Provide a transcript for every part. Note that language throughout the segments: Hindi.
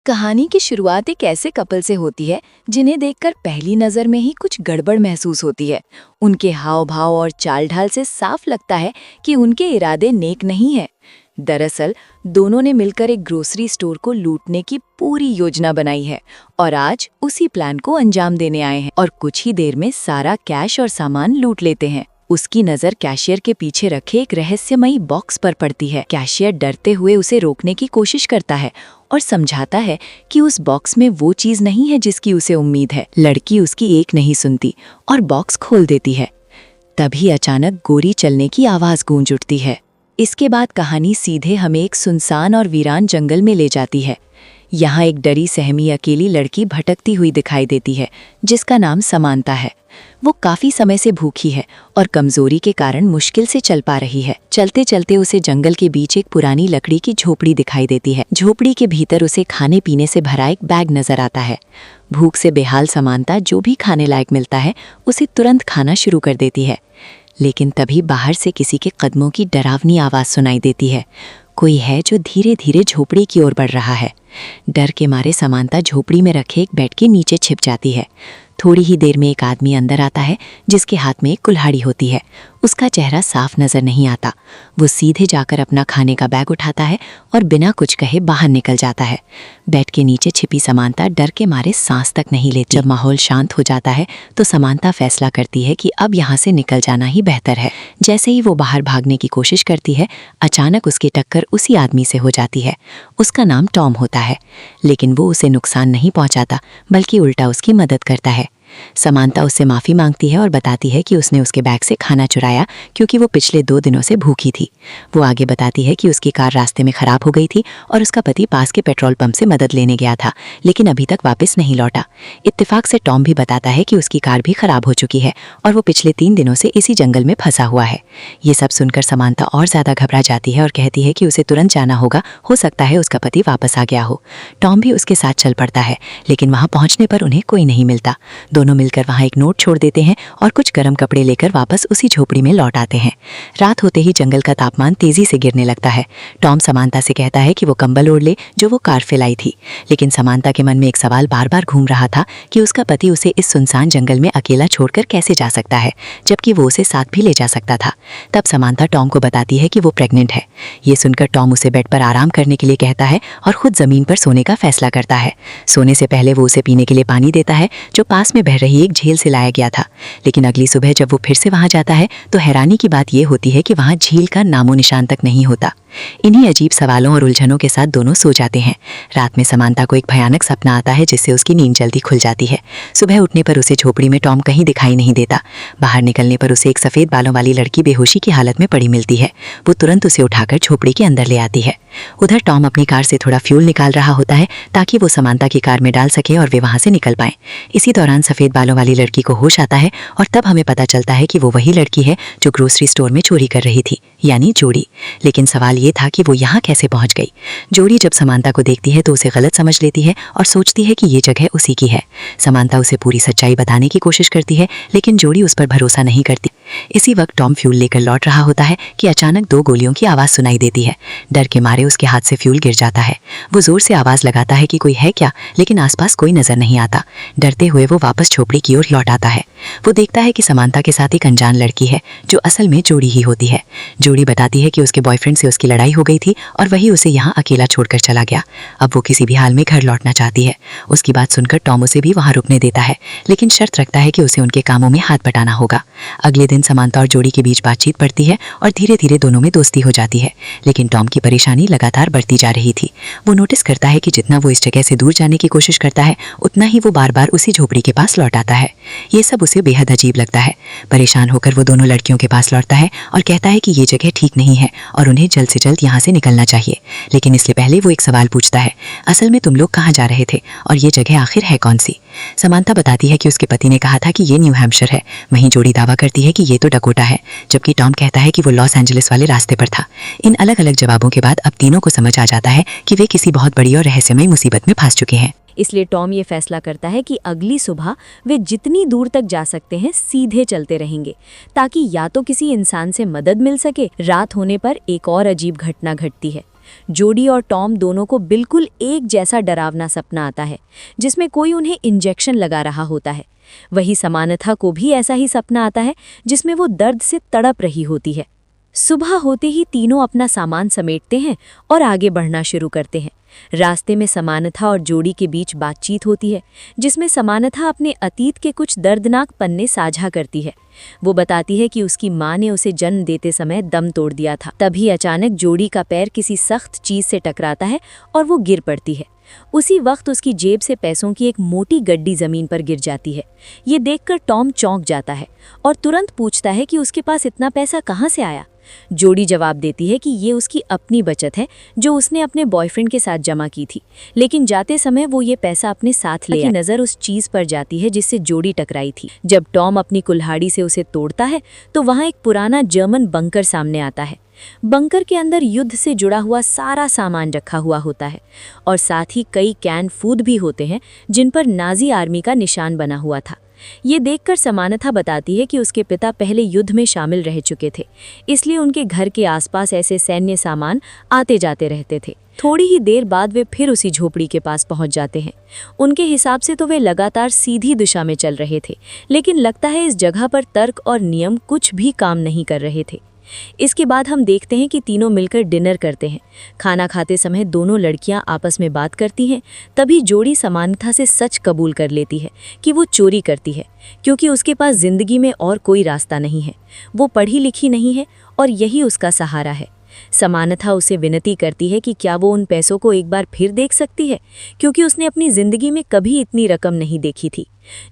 कहानी की शुरुआत एक ऐसे कपल से होती है जिन्हें देखकर पहली नजर में ही कुछ गड़बड़ महसूस होती है। उनके हाव भाव और चाल ढाल से साफ लगता है कि उनके इरादे नेक नहीं है। दरअसल दोनों ने मिलकर एक ग्रोसरी स्टोर को लूटने की पूरी योजना बनाई है और आज उसी प्लान को अंजाम देने आए हैं और कुछ ही देर में सारा कैश और सामान लूट लेते हैं। उसकी नजर कैशियर के पीछे रखे एक रहस्यमयी बॉक्स पर पड़ती है। कैशियर डरते हुए उसे रोकने की कोशिश करता है और समझाता है कि उस बॉक्स में वो चीज नहीं है जिसकी उसे उम्मीद है। लड़की उसकी एक नहीं सुनती और बॉक्स खोल देती है। तभी अचानक गोली चलने की आवाज गूंज उठती है। इसके बाद कहानी सीधे हमें एक सुनसान और वीरान जंगल में ले जाती है। यहाँ एक डरी सहमी अकेली लड़की भटकती हुई दिखाई देती है जिसका नाम समांता है। वो काफी समय से भूखी है और कमजोरी के कारण मुश्किल से चल पा रही है। चलते चलते उसे जंगल के बीच एक पुरानी लकड़ी की झोपड़ी दिखाई देती है। झोपड़ी के भीतर उसे खाने पीने से भरा एक बैग नजर आता है। भूख से बेहाल समांता जो भी खाने लायक मिलता है उसे तुरंत खाना शुरू कर देती है। लेकिन तभी बाहर से किसी के कदमों की डरावनी आवाज सुनाई देती है। कोई है जो धीरे धीरे झोपड़ी की ओर बढ़ रहा है। डर के मारे समांता झोपड़ी में रखे एक बेड के नीचे छिप जाती है। थोड़ी ही देर में एक आदमी अंदर आता है जिसके हाथ में एक कुल्हाड़ी होती है। उसका चेहरा साफ नजर नहीं आता। वो सीधे जाकर अपना खाने का बैग उठाता है और बिना कुछ कहे बाहर निकल जाता है। बेड के नीचे छिपी समांता डर के मारे सांस तक नहीं लेती। जब माहौल शांत हो जाता है तो समांता फैसला करती है कि अब यहाँ से निकल जाना ही बेहतर है। जैसे ही वो बाहर भागने की कोशिश करती है, अचानक उसकी टक्कर उसी आदमी से हो जाती है। उसका नाम टॉम होता है, लेकिन वो उसे नुकसान नहीं पहुंचाता बल्कि उल्टा उसकी मदद करता है। समांता उससे माफी मांगती है और बताती है कि उसने उसके बैग से खाना चुराया क्योंकि वो पिछले 2 दिनों से भूखी थी। वो आगे बताती है कि उसकी कार रास्ते में खराब हो गई थी और उसका पति पास के पेट्रोल पंप से मदद लेने गया था, लेकिन अभी तक वापस नहीं लौटा। इत्तेफाक से टॉम भी बताता है कि उसकी कार भी खराब हो चुकी है और वो पिछले 3 दिनों से इसी जंगल में फंसा हुआ है। ये सब सुनकर समांता और ज्यादा घबरा जाती है और कहती है कि उसे तुरंत जाना होगा, हो सकता है उसका पति वापस आ गया हो। टॉम भी उसके साथ चल पड़ता है, लेकिन वहां पहुंचने पर उन्हें कोई नहीं मिलता। दोनों मिलकर वहां एक नोट छोड़ देते हैं और कुछ गर्म कपड़े लेकर वापस उसी झोपड़ी में लौट आते हैं। रात होते ही जंगल का तापमान तेजी से गिरने लगता है। टॉम समांता से कहता है कि वो कंबल ओढ़ ले जो वो कार से लाई थी, लेकिन समांता के मन में एक सवाल बार बार घूम रहा था कि उसका पति उसे इस सुनसान जंगल में अकेला छोड़कर कैसे जा सकता है, जबकि वो उसे साथ भी ले जा सकता था। तब समांता टॉम को बताती है कि वो प्रेग्नेंट है। ये सुनकर टॉम उसे बेड पर आराम करने के लिए कहता है और खुद जमीन पर सोने का फैसला करता है। सोने से पहले वो उसे पीने के लिए पानी देता है जो पास में बह रही एक झील से लाया गया था। लेकिन अगली सुबह जब वो फिर से वहां जाता है तो हैरानी की बात यह होती है कि वहां झील का नामो निशान तक नहीं होता। इन्हीं अजीब सवालों और उलझनों के साथ दोनों सो जाते हैं। रात में समांता को एक भयानक सपना आता है जिससे उसकी नींद जल्दी खुल जाती है। सुबह उठने पर उसे झोपड़ी में टॉम कहीं दिखाई नहीं देता। बाहर निकलने पर उसे एक सफेद बालों वाली लड़की बेहोशी की हालत में पड़ी मिलती है। वो तुरंत उसे उठाकर झोपड़ी के अंदर ले आती है। उधर टॉम अपनी कार से थोड़ा फ्यूल निकाल रहा होता है ताकि वो समांता की कार में डाल सके और वे वहां से निकल पाएं। इसी दौरान सफेद बालों वाली लड़की को होश आता है और तब हमें पता चलता है कि वो वही लड़की है जो ग्रोसरी स्टोर में चोरी कर रही थी, यानी जोड़ी। लेकिन सवाल ये था कि वो यहाँ कैसे पहुंच गई। जोड़ी जब समांता को देखती है तो उसे गलत समझ लेती है और सोचती है कि ये जगह उसी की है। समांता उसे पूरी सच्चाई बताने की कोशिश करती है, लेकिन जोड़ी उस पर भरोसा नहीं करती। इसी वक्त टॉम फ्यूल लेकर लौट रहा होता है कि अचानक 2 गोलियों की आवाज सुनाई देती है। डर के मारे उसके हाथ से फ्यूल गिर जाता है। वो जोर से आवाज लगाता है कि कोई है क्या, लेकिन आसपास कोई नजर नहीं आता। डरते हुए वो वापस झोपड़ी की ओर लौट आता है। वो देखता है कि समांता के साथ एक अनजान लड़की है जो असल में जोड़ी ही होती है। जोड़ी बताती है कि उसके बॉयफ्रेंड से उसकी लड़ाई हो गई थी और वही उसे यहाँ अकेला छोड़कर चला गया। अब वो किसी भी हाल में घर लौटना चाहती है। उसकी बात सुनकर टॉम उसे भी वहां रुकने देता है, लेकिन शर्त रखता है कि उसे उनके कामों में हाथ बटाना होगा। अगले दिन समांता और जोड़ी के बीच बातचीत बढ़ती है और धीरे धीरे दोनों में दोस्ती हो जाती है। लेकिन टॉम की परेशानी लगातार बढ़ती जा रही थी। वो नोटिस करता है कि जितना वो इस जगह से दूर जाने की कोशिश करता है उतना ही वो बार बार उसी झोपड़ी के पास लौट आता है। ये सब उसे बेहद अजीब लगता है। परेशान होकर वो दोनों लड़कियों के पास लौटता है और कहता है कि ये जगह ठीक नहीं है और उन्हें जल्द से जल्द यहाँ से निकलना चाहिए। लेकिन इससे पहले वो एक सवाल पूछता है, असल में तुम लोग कहाँ जा रहे थे और ये जगह आखिर है कौन सी? समांता बताती है कि उसके पति ने कहा था कि ये न्यू हैम्पशायर है। वहीं जोड़ी दावा करती है कि ये तो डकोटा है, जबकि टॉम कहता है कि वो लॉस एंजलिस वाले रास्ते पर था। इन अलग अलग जवाबों के बाद अब तीनों को समझ आ जाता है कि वे किसी बहुत बड़ी और रहस्यमयी मुसीबत में फंस चुके हैं। इसलिए टॉम ये फैसला करता है कि अगली सुबह वे जितनी दूर तक जा सकते हैं सीधे चलते रहेंगे, ताकि या तो किसी इंसान से मदद मिल सके। रात होने पर एक और अजीब घटना घटती है। जोडी और टॉम दोनों को बिल्कुल एक जैसा डरावना सपना आता है, जिसमें कोई उन्हें इंजेक्शन लगा रहा होता है। वही समानथा को भी ऐसा ही सपना आता है, जिसमें वो दर्द से तड़प रही होती है। सुबह होते ही तीनों अपना सामान समेटते हैं और आगे बढ़ना शुरू करते हैं। रास्ते में समानथा और जोडी के बीच बातचीत होती है, जिसमें समानथा अपने अतीत के कुछ दर्दनाक पन्ने साझा करती है। वो बताती है कि उसकी माँ ने उसे जन्म देते समय दम तोड़ दिया था। तभी अचानक जोडी का पैर किसी सख्त चीज से टकराता है और वो गिर पड़ती है। उसी वक्त उसकी जेब से पैसों की एक मोटी गड्डी जमीन पर गिर जाती है। ये देखकर टॉम चौंक जाता है और तुरंत पूछता है कि उसके पास इतना पैसा कहाँ से आया। जोडी जवाब देती है कि ये उसकी अपनी बचत है, जो उसने अपने बॉयफ्रेंड के साथ जमा की थी, लेकिन जाते समय वो ये पैसा अपने साथ ले आया। नजर उस चीज पर जाती है जिससे जोडी टकराई थी। जब टॉम अपनी कुल्हाड़ी से उसे तोड़ता है तो वहाँ एक पुराना जर्मन बंकर सामने आता है। बंकर के अंदर युद्ध से जुड़ा हुआ सारा सामान रखा हुआ होता है और साथ ही कई कैन फूड भी होते हैं, जिन पर नाजी आर्मी का निशान बना हुआ था। ये देखकर समानथा बताती है कि उसके पिता पहले युद्ध में शामिल रह चुके थे, इसलिए उनके घर के आसपास ऐसे सैन्य सामान आते जाते रहते थे। थोड़ी ही देर बाद वे फिर उसी झोपड़ी के पास पहुंच जाते हैं। उनके हिसाब से तो वे लगातार सीधी दिशा में चल रहे थे, लेकिन लगता है इस जगह पर तर्क और नियम कुछ भी काम नहीं कर रहे थे। इसके बाद हम देखते हैं कि तीनों मिलकर डिनर करते हैं। खाना खाते समय दोनों लड़कियां आपस में बात करती हैं। तभी जोडी समानथा से सच कबूल कर लेती है कि वो चोरी करती है, क्योंकि उसके पास जिंदगी में और कोई रास्ता नहीं है। वो पढ़ी लिखी नहीं है और यही उसका सहारा है। समानथा उसे विनती करती है कि क्या वो उन पैसों को एक बार फिर देख सकती है, क्योंकि उसने अपनी जिंदगी में कभी इतनी रकम नहीं देखी थी।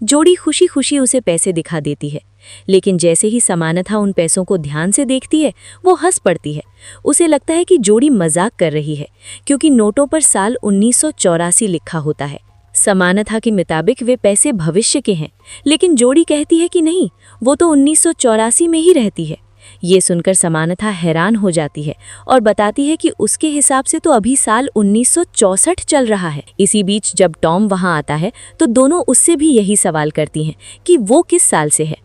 जोडी खुशी खुशी उसे पैसे दिखा देती है, लेकिन जैसे ही समानथा उन पैसों को ध्यान से देखती है, वो हंस पड़ती है। उसे लगता है कि जोडी मजाक कर रही है, क्योंकि नोटों पर साल 1984 लिखा होता है। समानथा के मुताबिक वे पैसे भविष्य के हैं, लेकिन जोडी कहती है कि नहीं, वो तो 1984 में ही रहती है। ये सुनकर समानथा हैरान हो जाती है और बताती है कि उसके हिसाब से तो अभी साल 1964 चल रहा है। इसी बीच जब टॉम वहां आता है तो दोनों उससे भी यही सवाल करती हैं कि वो किस साल से है।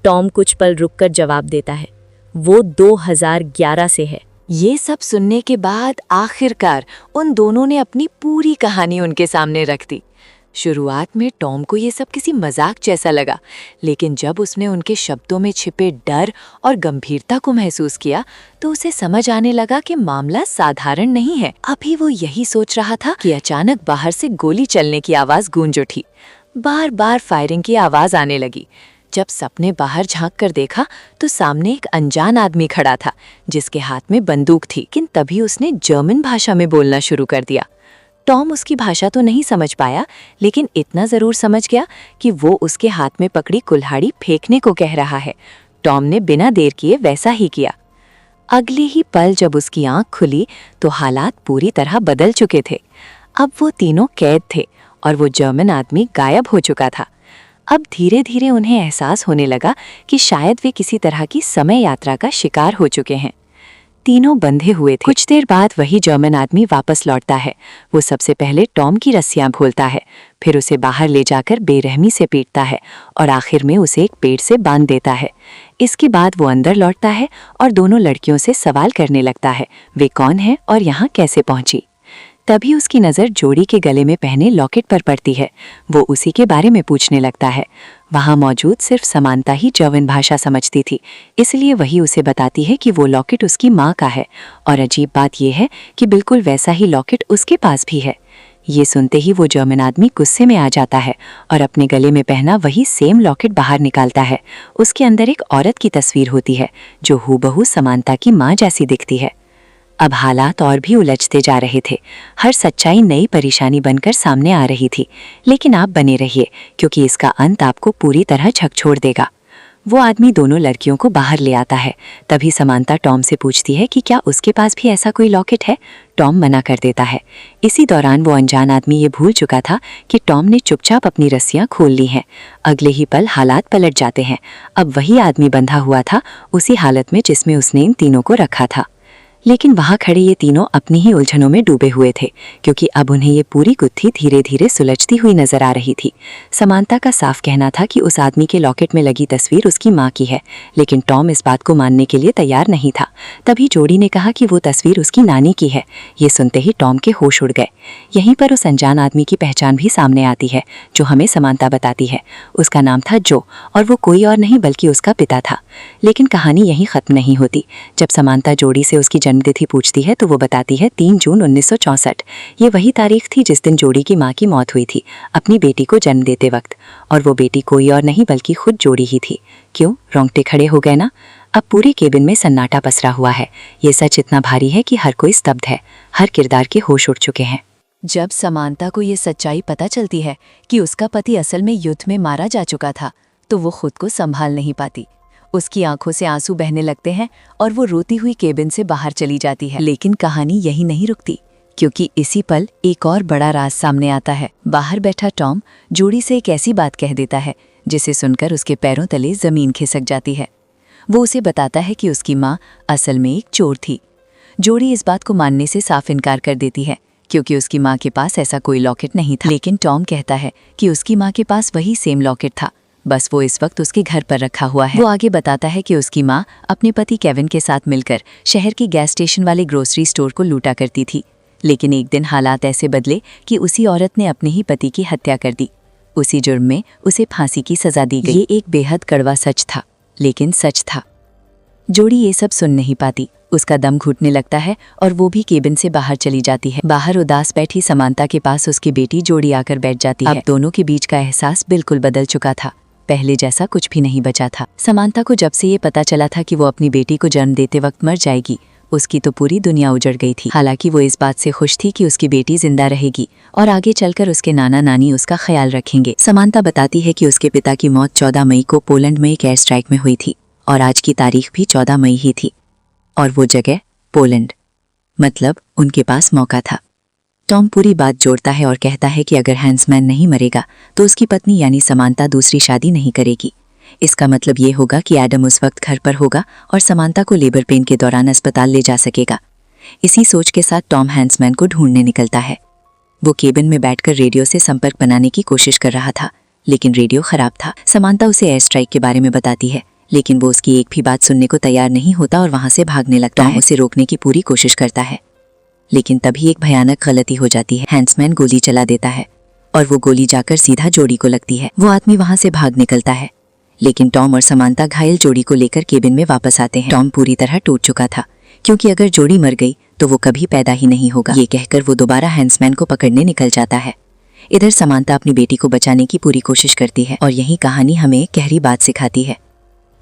टॉम कुछ पल रुककर जवाब देता है, वो 2011 से है। ये सब सुनने के बाद आखिरकार उन दोनों ने अपनी पूरी कहानी उनके सामने रख दी। शुरुआत में टॉम को ये सब किसी मजाक जैसा लगा, लेकिन जब उसने उनके शब्दों में छिपे डर और गंभीरता को महसूस किया तो उसे समझ आने लगा कि मामला साधारण नहीं है। अभी वो यही सोच रहा था कि अचानक बाहर से गोली चलने की आवाज गूंज उठी। बार बार फायरिंग की आवाज आने लगी। जब सबने बाहर झांक कर देखा तो सामने एक अनजान आदमी खड़ा था, जिसके हाथ में बंदूक थी। लेकिन तभी उसने जर्मन भाषा में बोलना शुरू कर दिया। टॉम उसकी भाषा तो नहीं समझ पाया, लेकिन इतना जरूर समझ गया कि वो उसके हाथ में पकड़ी कुल्हाड़ी फेंकने को कह रहा है। टॉम ने बिना देर किए वैसा ही किया। अगले ही पल जब उसकी आंख खुली तो हालात पूरी तरह बदल चुके थे। अब वो तीनों कैद थे और वो जर्मन आदमी गायब हो चुका था। अब धीरे धीरे उन्हें एहसास होने लगा कि शायद वे किसी तरह की समय यात्रा का शिकार हो चुके हैं। तीनों बंधे हुए थे। कुछ देर बाद वही जर्मन आदमी वापस लौटता है। वो सबसे पहले टॉम की रस्सियां खोलता है, फिर उसे बाहर ले जाकर बेरहमी से पीटता है और आखिर में उसे एक पेड़ से बांध देता है। इसके बाद वो अंदर लौटता है और दोनों लड़कियों से सवाल करने लगता है, वे कौन हैं और यहाँ कैसे पहुंची। तभी उसकी नज़र जोडी के गले में पहने लॉकेट पर पड़ती है। वो उसी के बारे में पूछने लगता है। वहाँ मौजूद सिर्फ समानता ही जर्मन भाषा समझती थी, इसलिए वही उसे बताती है कि वो लॉकेट उसकी माँ का है। और अजीब बात यह है कि बिल्कुल वैसा ही लॉकेट उसके पास भी है। ये सुनते ही वो जर्मन आदमी गुस्से में आ जाता है और अपने गले में पहना वही सेम लॉकेट बाहर निकालता है। उसके अंदर एक औरत की तस्वीर होती है, जो हूबहू समानता की माँ जैसी दिखती है। अब हालात और भी उलझते जा रहे थे। हर सच्चाई नई परेशानी बनकर सामने आ रही थी। लेकिन आप बने रहिए, क्योंकि इसका अंत आपको पूरी तरह झकझोर देगा। वो आदमी दोनों लड़कियों को बाहर ले आता है। तभी समानता टॉम से पूछती है कि क्या उसके पास भी ऐसा कोई लॉकेट है। टॉम मना कर देता है। इसी दौरान वो अनजान आदमी ये भूल चुका था कि टॉम ने चुपचाप अपनी रस्सियां खोल ली हैं। अगले ही पल हालात पलट जाते हैं। अब वही आदमी बंधा हुआ था, उसी हालत में जिसमें उसने इन तीनों को रखा था। लेकिन वहां खड़े ये तीनों अपनी ही उलझनों में डूबे हुए थे, क्योंकि अब उन्हें ये पूरी गुत्थी धीरे धीरे सुलझती हुई नजर आ रही थी। समांता का साफ कहना था कि उस आदमी के लॉकेट में लगी तस्वीर उसकी माँ की है, लेकिन टॉम इस बात को मानने के लिए तैयार नहीं था। तभी जोड़ी ने कहा कि वो तस्वीर उसकी नानी की है। ये सुनते ही टॉम के होश उड़ गए। यहीं पर उस अनजान आदमी की पहचान भी सामने आती है, जो हमें समांता बताती है। उसका नाम था जो, और वो कोई और नहीं बल्कि उसका पिता था। लेकिन कहानी यहीं खत्म नहीं होती। जब समांता जोड़ी से उसकी जन्मतिथि पूछती है तो वो बताती है 3 जून 1964। ये वही तारीख थी जिस दिन जोड़ी की माँ की मौत हुई थी, अपनी बेटी को जन्म देते वक्त। और वो बेटी कोई और नहीं बल्कि खुद जोड़ी ही थी। क्यों? रोंगटे खड़े हो गए ना? अब पूरे केबिन में सन्नाटा पसरा हुआ है। ये सच इतना भारी है कि हर कोई स्तब्ध है। हर किरदार के होश उड़ चुके हैं। जब समांता को ये सच्चाई पता चलती है कि उसका पति असल में युद्ध में मारा जा चुका था, तो वो खुद को संभाल नहीं पाती। उसकी आंखों से आंसू बहने लगते हैं और वो रोती हुई केबिन से बाहर चली जाती है। लेकिन कहानी यही नहीं रुकती, क्योंकि इसी पल एक और बड़ा राज सामने आता है। बाहर बैठा टॉम जोड़ी से एक ऐसी बात कह देता है जिसे सुनकर उसके पैरों तले जमीन खिसक जाती है। वो उसे बताता है कि उसकी माँ असल में एक चोर थी। जोड़ी इस बात को मानने से साफ इनकार कर देती है, क्योंकि उसकी माँ के पास ऐसा कोई लॉकेट नहीं था। लेकिन टॉम कहता है कि उसकी माँ के पास वही सेम लॉकेट था, बस वो इस वक्त उसके घर पर रखा हुआ है। वो आगे बताता है कि उसकी माँ अपने पति केविन के साथ मिलकर शहर की गैस स्टेशन वाले ग्रोसरी स्टोर को लूटा करती थी। लेकिन एक दिन हालात ऐसे बदले कि उसी औरत ने अपने ही पति की हत्या कर दी। उसी जुर्म में उसे फांसी की सजा दी गई। ये एक बेहद कड़वा सच था, लेकिन सच था। जोड़ी ये सब सुन नहीं पाती। उसका दम घुटने लगता है और वो भी केबिन से बाहर चली जाती है। बाहर उदास बैठी समांता के पास उसकी बेटी जोड़ी आकर बैठ जाती है। अब दोनों के बीच का एहसास बिल्कुल बदल चुका था। पहले जैसा कुछ भी नहीं बचा था। समांता को जब से ये पता चला था कि वो अपनी बेटी को जन्म देते वक्त मर जाएगी, उसकी तो पूरी दुनिया उजड़ गई थी। हालांकि वो इस बात से खुश थी कि उसकी बेटी जिंदा रहेगी और आगे चलकर उसके नाना नानी उसका ख्याल रखेंगे। समांता बताती है कि उसके पिता की मौत 14 मई को पोलैंड में एक एयर स्ट्राइक में हुई थी, और आज की तारीख भी 14 मई ही थी, और वो जगह पोलैंड। मतलब उनके पास मौका था। टॉम पूरी बात जोड़ता है और कहता है कि अगर हैंसमैन नहीं मरेगा तो उसकी पत्नी यानी समांता दूसरी शादी नहीं करेगी। इसका मतलब ये होगा कि एडम उस वक्त घर पर होगा और समांता को लेबर पेन के दौरान अस्पताल ले जा सकेगा। इसी सोच के साथ टॉम हैंसमैन को ढूंढने निकलता है। वो केबिन में बैठकर रेडियो से संपर्क बनाने की कोशिश कर रहा था, लेकिन रेडियो खराब था। समांता उसे एयर स्ट्राइक के बारे में बताती है, लेकिन वो उसकी एक भी बात सुनने को तैयार नहीं होता और वहां से भागने लगता है। उसे रोकने की पूरी कोशिश करता है, लेकिन तभी एक भयानक गलती हो जाती है। हैंसमैन गोली चला देता है और वो गोली जाकर सीधा जोड़ी को लगती है। वो आदमी वहां से भाग निकलता है, लेकिन टॉम और समांता घायल जोड़ी को लेकर केबिन में वापस आते हैं। टॉम पूरी तरह टूट चुका था, क्योंकि अगर जोड़ी मर गई तो वो कभी पैदा ही नहीं होगा। ये कहकर वो दोबारा हैंसमैन को पकड़ने निकल जाता है। इधर समांता अपनी बेटी को बचाने की पूरी कोशिश करती है, और यही कहानी हमें गहरी बात सिखाती है।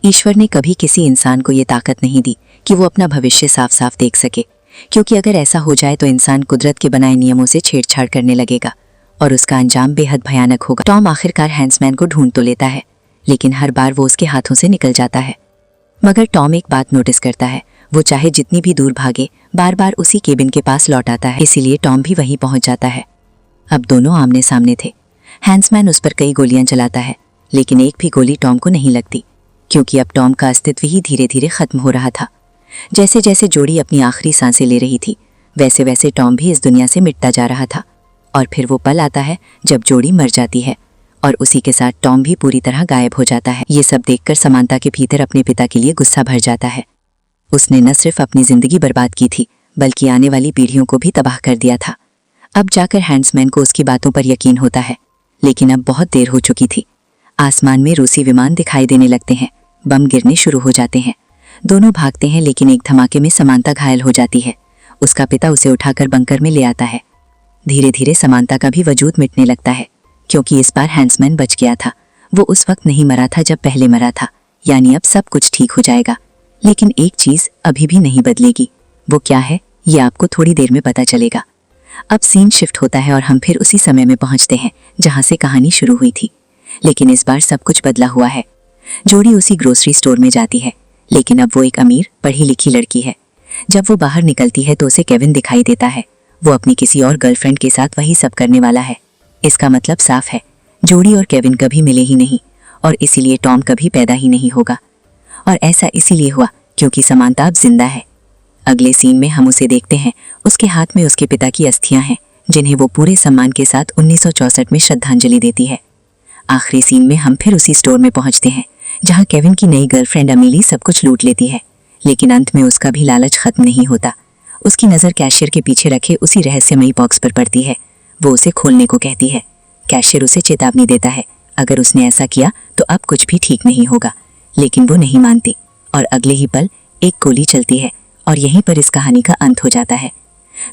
ईश्वर ने कभी किसी इंसान को ये ताकत नहीं दी कि वो अपना भविष्य साफ साफ देख सके, क्योंकि अगर ऐसा हो जाए तो इंसान कुदरत के बनाए नियमों से छेड़छाड़ करने लगेगा और उसका अंजाम बेहद भयानक होगा। टॉम आखिरकार हैंसमैन को ढूंढ तो लेता है, लेकिन हर बार वो उसके हाथों से निकल जाता है। मगर टॉम एक बात नोटिस करता है, वो चाहे जितनी भी दूर भागे बार बार उसी केबिन के पास लौट आता है। इसीलिए टॉम भी वहीं पहुंच जाता है। अब दोनों आमने सामने थे। हैंसमैन उस पर कई गोलियां चलाता है, लेकिन एक भी गोली टॉम को नहीं लगती, क्योंकि अब टॉम का अस्तित्व ही धीरे धीरे खत्म हो रहा था। जैसे जैसे जोड़ी अपनी आखिरी सांसें ले रही थी, वैसे वैसे टॉम भी इस दुनिया से मिटता जा रहा था। और फिर वो पल आता है जब जोड़ी मर जाती है, और उसी के साथ टॉम भी पूरी तरह गायब हो जाता है। ये सब देखकर समांता के भीतर अपने पिता के लिए गुस्सा भर जाता है। उसने न सिर्फ अपनी जिंदगी बर्बाद की थी, बल्कि आने वाली पीढ़ियों को भी तबाह कर दिया था। अब जाकर हैंसमैन को उसकी बातों पर यकीन होता है, लेकिन अब बहुत देर हो चुकी थी। आसमान में रूसी विमान दिखाई देने लगते हैं, बम गिरने शुरू हो जाते हैं। दोनों भागते हैं, लेकिन एक धमाके में समांता घायल हो जाती है। उसका पिता उसे उठाकर बंकर में ले आता है। धीरे धीरे समांता का भी वजूद मिटने लगता है, क्योंकि इस बार हैंसमैन बच गया था। वो उस वक्त नहीं मरा था जब पहले मरा था, यानी अब सब कुछ ठीक हो जाएगा। लेकिन एक चीज अभी भी नहीं बदलेगी। वो क्या है, ये आपको थोड़ी देर में पता चलेगा। अब सीन शिफ्ट होता है और हम फिर उसी समय में पहुंचते हैं जहां से कहानी शुरू हुई थी, लेकिन इस बार सब कुछ बदला हुआ है। जोड़ी उसी ग्रोसरी स्टोर में जाती है, लेकिन अब वो एक अमीर पढ़ी लिखी लड़की है। जब वो बाहर निकलती है तो उसे केविन दिखाई देता है। वो अपनी किसी और गर्लफ्रेंड के साथ वही सब करने वाला है। इसका मतलब साफ है, जोड़ी और केविन कभी मिले ही नहीं, और इसीलिए टॉम कभी पैदा ही नहीं होगा। और ऐसा इसीलिए हुआ क्योंकि समांता अब जिंदा है। अगले सीन में हम उसे देखते हैं, उसके हाथ में उसके पिता की अस्थियां हैं, जिन्हें वो पूरे सम्मान के साथ 1964 में श्रद्धांजलि देती है। आखिरी सीन में हम फिर उसी स्टोर में पहुंचते हैं, जहां केविन की नई गर्लफ्रेंड अमीली सब कुछ लूट लेती है, लेकिन अंत में उसका भी लालच खत्म नहीं होता। उसकी नज़र कैशियर के पीछे रखे उसी रहस्यमयी बॉक्स पर पड़ती है। वो उसे खोलने को कहती है। कैशियर उसे चेतावनी देता है, अगर उसने ऐसा किया तो अब कुछ भी ठीक नहीं होगा, लेकिन वो नहीं मानती और अगले ही पल एक गोली चलती है और यहीं पर इस कहानी का अंत हो जाता है।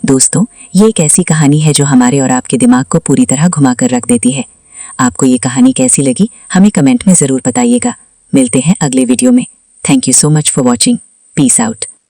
दोस्तों, ये एक ऐसी कहानी है जो हमारे और आपके दिमाग को पूरी तरह घुमा कर रख देती है। आपको ये कहानी कैसी लगी हमें कमेंट में ज़रूर बताइएगा। मिलते हैं अगले वीडियो में। Thank you so much for watching. Peace out.